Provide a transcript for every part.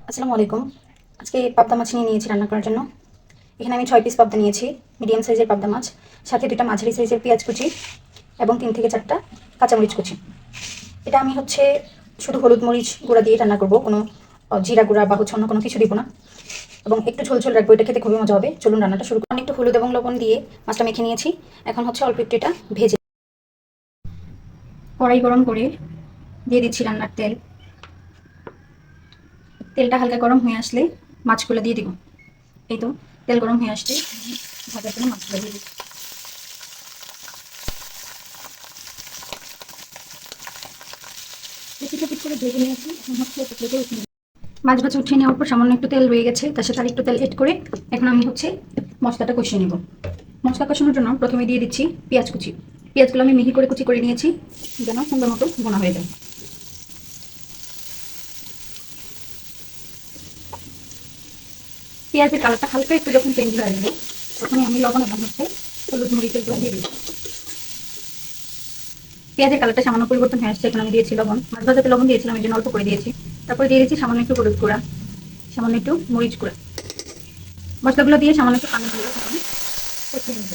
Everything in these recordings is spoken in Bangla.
আসসালামু আলাইকুম। আজকে পাবদা মাছ নিয়েছি রান্না করার জন্য। এখানে আমি 6 পিস পাবদা নিয়েছি, মিডিয়াম সাইজের পাবদা মাছ, সাথে 2টা মাঝারি সাইজের পেঁয়াজ কুচি এবং 3 থেকে 4টা কাঁচামরিচ কুচি। এটা আমি শুধু হলুদ মরিচ গুঁড়া দিয়ে রান্না করব, কোনো জিরা গুঁড়া বা অন্য কোনো কিছু দিব না, এবং একটু ঝোল ঝোল রাখবো। এটা খেতে খুবই মজা হবে। চলুন রান্নাটা শুরু করুন। একটু হলুদ এবং লবণ দিয়ে মাছটা মেখে নিয়েছি। এখন অল্প একটু এটা ভেজে কড়াই গরম করে দিয়ে দিচ্ছি রান্নার তেল। তেলটা হালকা গরম হয়ে আসলে মাছগুলো দিয়ে দিব। এই তো তেল গরম হয়ে আসছে, ভাজার জন্য মাছগুলো দিয়ে দিচ্ছি। পিঠ করে ভেজে নিয়েছি, এখন এটা ভেজে উঠিয়ে নিই। মাছ ভাজা উঠিয়ে নেওয়ার পর সামান্য একটু তেল রয়ে গেছে, তার সাথে আর একটু তেল এড করে এখন আমি মশলাটা কষিয়ে নেব। মশলা কষানোর জন্য প্রথমে দিয়ে দিচ্ছি পেঁয়াজ কুচি। পেঁয়াজগুলো আমি মিহি করে কুচি করে নিয়েছি, যেন সুন্দর মতো বোনা হয়ে যায়। পেঁয়াজের কালারটা হালকা একটু যখন চেঞ্জ হয়ে আসবে, তখনই আমি লবণ এবং হলুদ মরিচের গুঁড়া দিয়ে দিচ্ছি। পেঁয়াজের কালারটা সামান্য পরিবর্তন হয়ে আসছে, এখন আমি দিয়েছি লবণ। মাছ ভাজাতে লবণ দিয়েছিলাম, এই জন্য অল্প করে দিয়েছি। তারপরে দিয়ে দিচ্ছি সামান্য একটু হলুদ গুঁড়া, সামান্য একটু মরিচ গুঁড়া। মশলাগুলো দিয়ে সামান্য একটু পানি দিয়ে কষিয়ে নেব।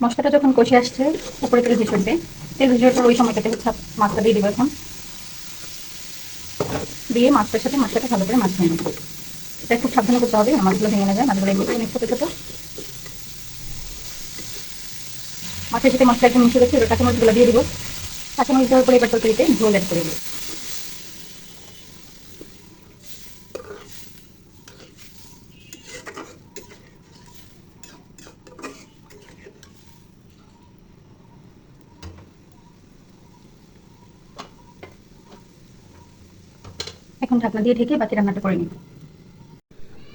মশলাটা যখন কষে আসছে, উপরে তেল ভেসে উঠবে। তেল ভেসে ওঠার ওই সময়টাতে মাছটা দিয়ে দেবো। এখন দিয়ে মাছটার সাথে মশলাটা ভালো করে মাখিয়ে নেব। এটা খুব সাবধানে করতে হবে, মাছগুলো ভেঙে না যায়। মাছগুলো এগুলো অনেক ছোটো ছোটো। মাছের সাথে মশলা একটু মিশে রেখে কাঁচামরিচগুলো দিয়ে দিব। কাঁচামরিচ দেওয়ার পরে এবার তরকারিতে ঝোল অ্যাড করে দেবো। এখন ঢাকনা দিয়ে ঢেকে বাকি রান্নাটা করে নিব।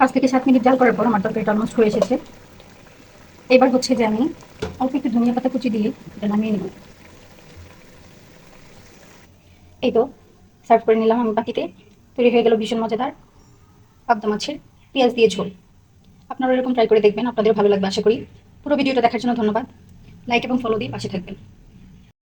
5 থেকে 7 মিনিট জাল করার পর আমার তরকারিটা অলমোস্ট হয়ে এসেছে। এবার যে আমি অল্প একটু ধনিয়া পাতা কুচি দিয়ে এটা নামিয়ে নিব। এই তো সার্ভ করে নিলাম আমি বাকিতে। তৈরি হয়ে গেল ভীষণ মজাদার পাবদা মাছের পেঁয়াজ দিয়ে ঝোল। আপনারা এরকম ট্রাই করে দেখবেন, আপনাদের ভালো লাগবে আশা করি। পুরো ভিডিওটা দেখার জন্য ধন্যবাদ। লাইক এবং ফলো দিয়ে পাশে থাকবেন।